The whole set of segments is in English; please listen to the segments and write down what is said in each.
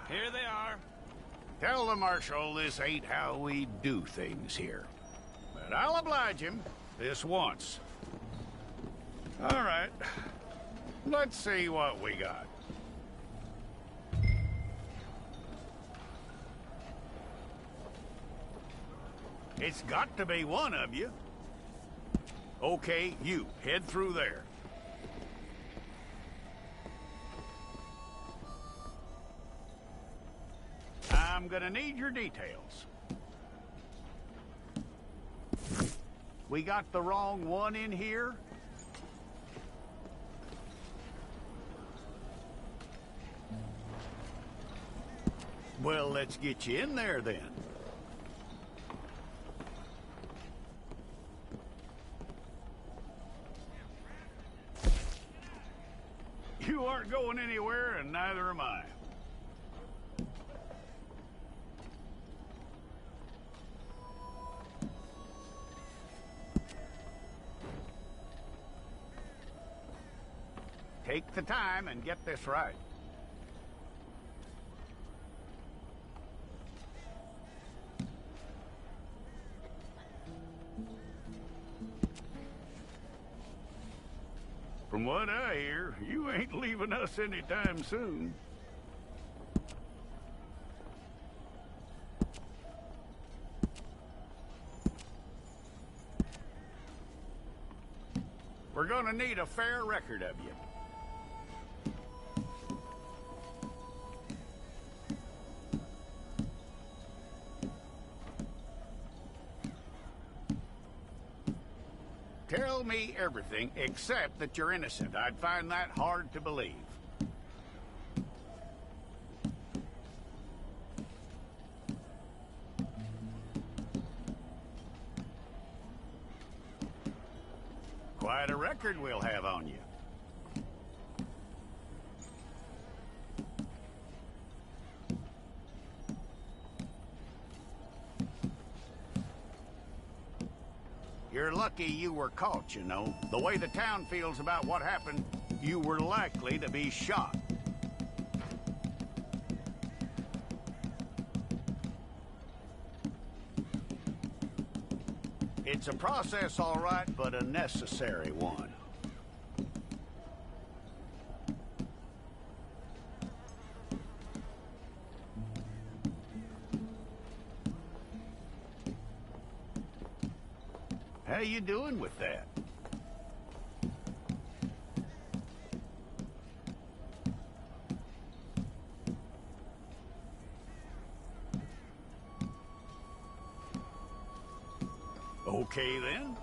Here they are. Tell the Marshal this ain't how we do things here. But I'll oblige him this once. All right. Let's see what we got. It's got to be one of you. Okay, you, head through there. I'm gonna need your details. We got the wrong one in here? Well, let's get you in there then. You aren't going anywhere, and neither am I. Take the time and get this right. From what I hear, you ain't leaving us anytime soon. We're gonna need a fair record of you. Tell me everything except that you're innocent. I'd find that hard to believe. Quite a record we'll have on you. You're lucky you were caught, you know. The way the town feels about what happened, you were likely to be shot. It's a process, all right, but a necessary one. How you doing with that? Okay, then.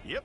Yep.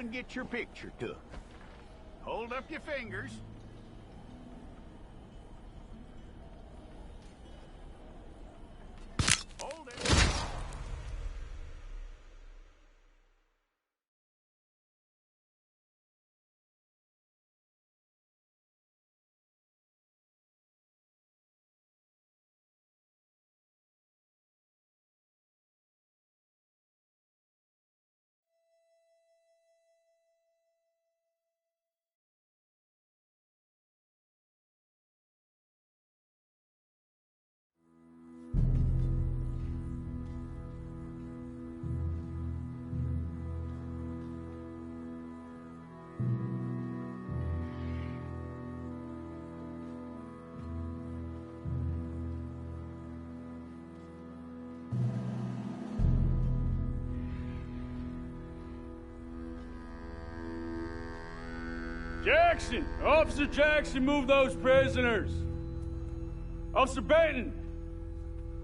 and get your picture took. Hold up your fingers. Hold it. Jackson! Officer Jackson, move those prisoners! Officer Benton!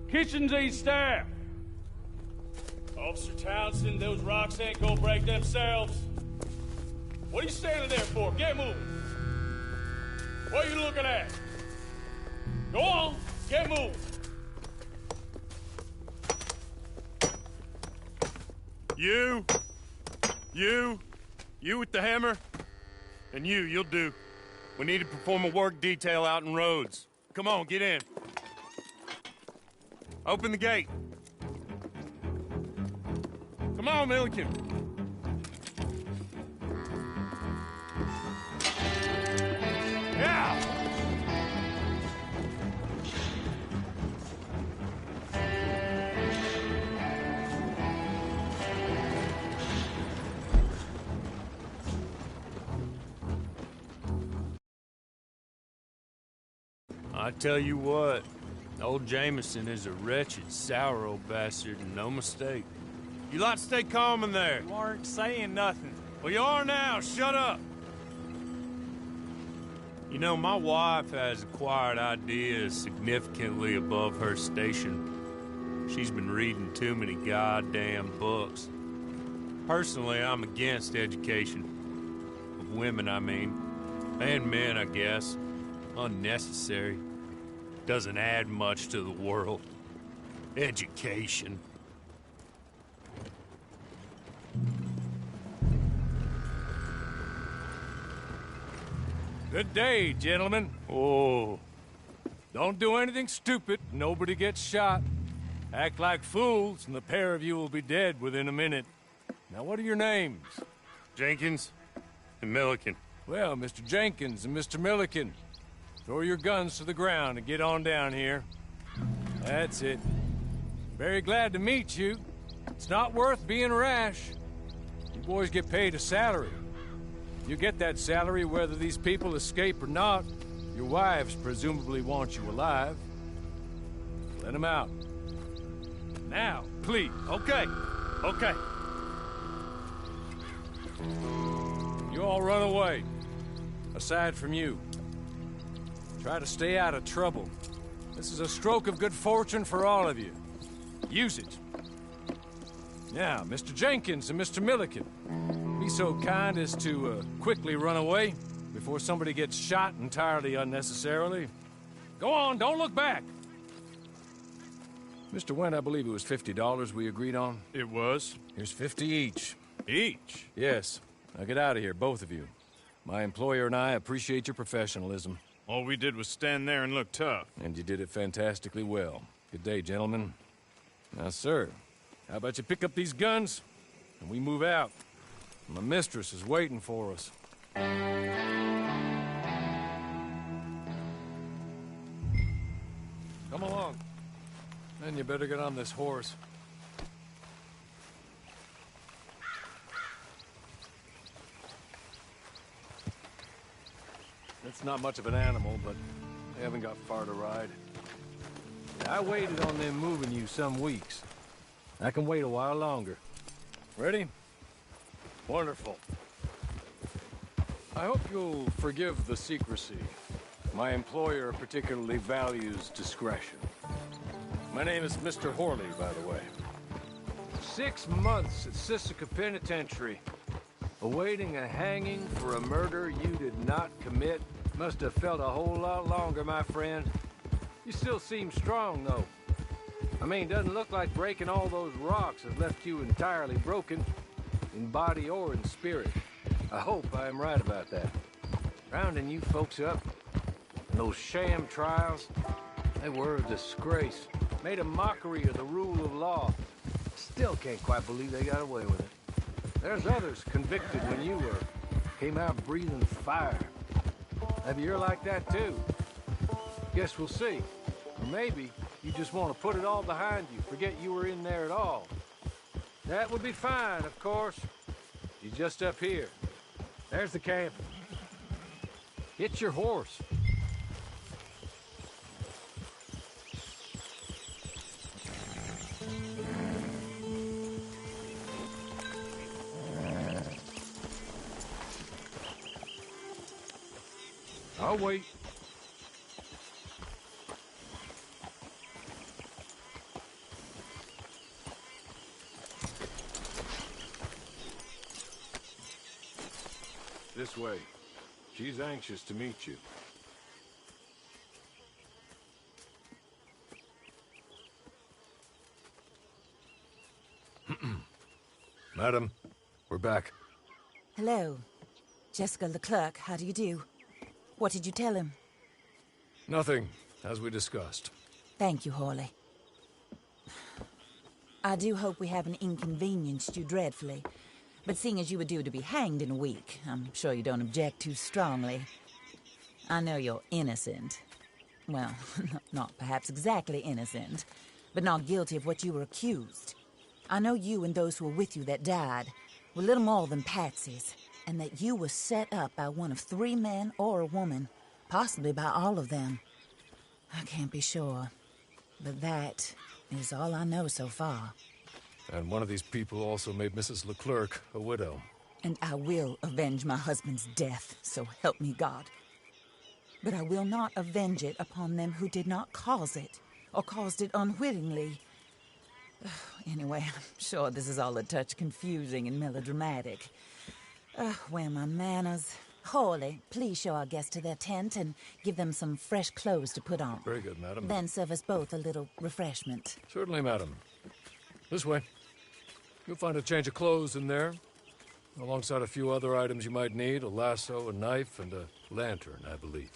Kitchens aid staff! Officer Townsend, those rocks ain't gonna break themselves. What are you standing there for? Get moving! What are you looking at? Go on, get moving! You with the hammer? And you'll do. We need to perform a work detail out in Rhodes. Come on, get in. Open the gate. Come on, Milliken. Yeah! I tell you what, old Jameson is a wretched, sour old bastard, and no mistake. You lot stay calm in there. You aren't saying nothing. Well, you are now. Shut up. You know, my wife has acquired ideas significantly above her station. She's been reading too many goddamn books. Personally, I'm against education. Of women, I mean. And men, I guess. Unnecessary. Doesn't add much to the world. Education. Good day, gentlemen. Oh. Don't do anything stupid. Nobody gets shot. Act like fools, and the pair of you will be dead within a minute. Now, what are your names? Jenkins and Milliken. Well, Mr. Jenkins and Mr. Milliken, throw your guns to the ground and get on down here. That's it. Very glad to meet you. It's not worth being rash. You boys get paid a salary. You get that salary whether these people escape or not. Your wives presumably want you alive. Let them out. Now, please. Okay. Okay. You all run away. Aside from you. Try to stay out of trouble. This is a stroke of good fortune for all of you. Use it. Now, Mr. Jenkins and Mr. Milliken, be so kind as to quickly run away before somebody gets shot entirely unnecessarily. Go on, don't look back. Mr. Wendt, I believe it was $50 we agreed on. It was. Here's 50 each. Each? Yes. Now get out of here, both of you. My employer and I appreciate your professionalism. All we did was stand there and look tough. And you did it fantastically well. Good day, gentlemen. Now, sir, how about you pick up these guns, and we move out? My mistress is waiting for us. Come along. Then you better get on this horse. It's not much of an animal, but they haven't got far to ride. I waited on them moving you some weeks. I can wait a while longer. Ready? Wonderful. I hope you'll forgive the secrecy. My employer particularly values discretion. My name is Mr. Horley, by the way. 6 months at Sisika Penitentiary. Awaiting a hanging for a murder you did not commit must have felt a whole lot longer, my friend. You still seem strong, though. I mean, doesn't look like breaking all those rocks has left you entirely broken, in body or in spirit. I hope I am right about that. Rounding you folks up, and those sham trials, they were a disgrace. Made a mockery of the rule of law. Still can't quite believe they got away with it. There's others convicted when you were. Came out breathing fire. Maybe you're like that too. Guess we'll see. Or maybe you just want to put it all behind you, forget you were in there at all. That would be fine, of course. You're just up here. There's the camp. Get your horse. I'll wait. This way. She's anxious to meet you. Madam, we're back. Hello. Jessica Leclerc, how do you do? What did you tell him? Nothing, as we discussed. Thank you, Hawley. I do hope we haven't inconvenienced you dreadfully. But seeing as you were due to be hanged in a week, I'm sure you don't object too strongly. I know you're innocent. Well, not perhaps exactly innocent, but not guilty of what you were accused. I know you and those who were with you that died were little more than patsies, and that you were set up by one of 3 men or a woman, possibly by all of them. I can't be sure, but that is all I know so far. And one of these people also made Mrs. Leclerc a widow. And I will avenge my husband's death, so help me God. But I will not avenge it upon them who did not cause it, or caused it unwittingly. Anyway, I'm sure this is all a touch confusing and melodramatic. Where are my manners? Hawley, please show our guests to their tent and give them some fresh clothes to put on. Very good, madam. Then serve us both a little refreshment. Certainly, madam. This way. You'll find a change of clothes in there, alongside a few other items you might need, a lasso, a knife, and a lantern, I believe.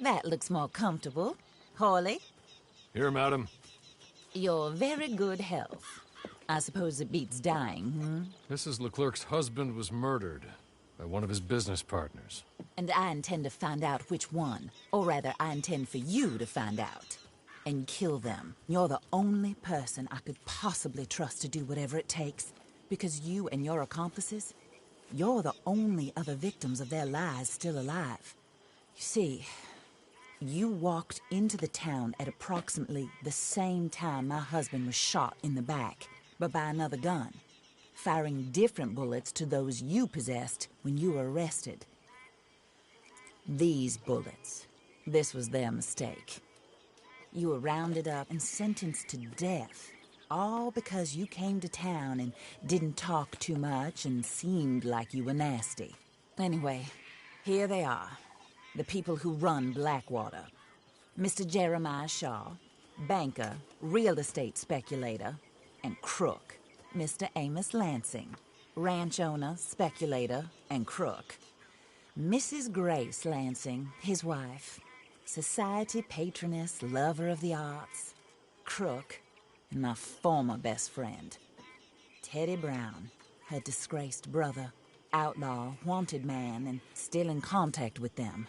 That looks more comfortable. Hawley, Here, madam. your very good health. I suppose it beats dying, Mrs. Leclerc's husband was murdered by one of his business partners. And I intend to find out which one. Or rather, I intend for you to find out. And kill them. You're the only person I could possibly trust to do whatever it takes. Because you and your accomplices, you're the only other victims of their lies still alive. You see, you walked into the town at approximately the same time my husband was shot in the back, but by another gun, firing different bullets to those you possessed when you were arrested. These bullets, this was their mistake. You were rounded up and sentenced to death, all because you came to town and didn't talk too much and seemed like you were nasty. Anyway, here they are, the people who run Blackwater. Mr. Jeremiah Shaw, banker, real estate speculator, and crook. Mr. Amos Lansing, ranch owner, speculator, and crook. Mrs. Grace Lansing, his wife, society patroness, lover of the arts, crook, and my former best friend. Teddy Brown, her disgraced brother, outlaw, wanted man, and still in contact with them.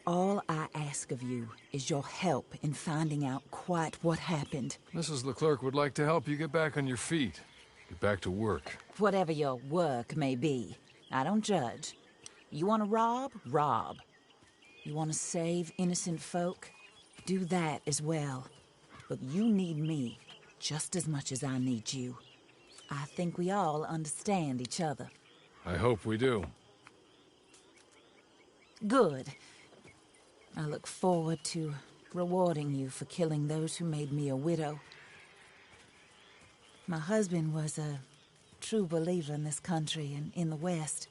All I ask of you is your help in finding out quite what happened. Mrs. Leclerc would like to help you get back on your feet. Get back to work. Whatever your work may be, I don't judge. You want to rob? Rob. You want to save innocent folk? Do that as well. But you need me just as much as I need you. I think we all understand each other. I hope we do. Good. I look forward to rewarding you for killing those who made me a widow. My husband was a true believer in this country and in the West.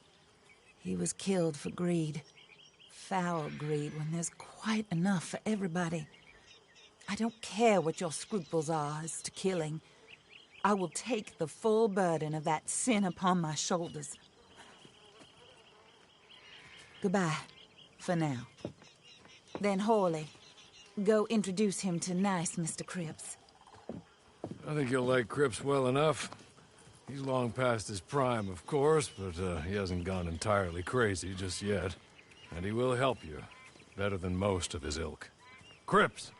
He was killed for greed. Foul greed when there's quite enough for everybody. I don't care what your scruples are as to killing. I will take the full burden of that sin upon my shoulders. Goodbye, for now. Then Hawley, go introduce him to nice Mr. Cripps. I think you'll like Cripps well enough. He's long past his prime, of course, but he hasn't gone entirely crazy just yet. And he will help you, better than most of his ilk. Cripps!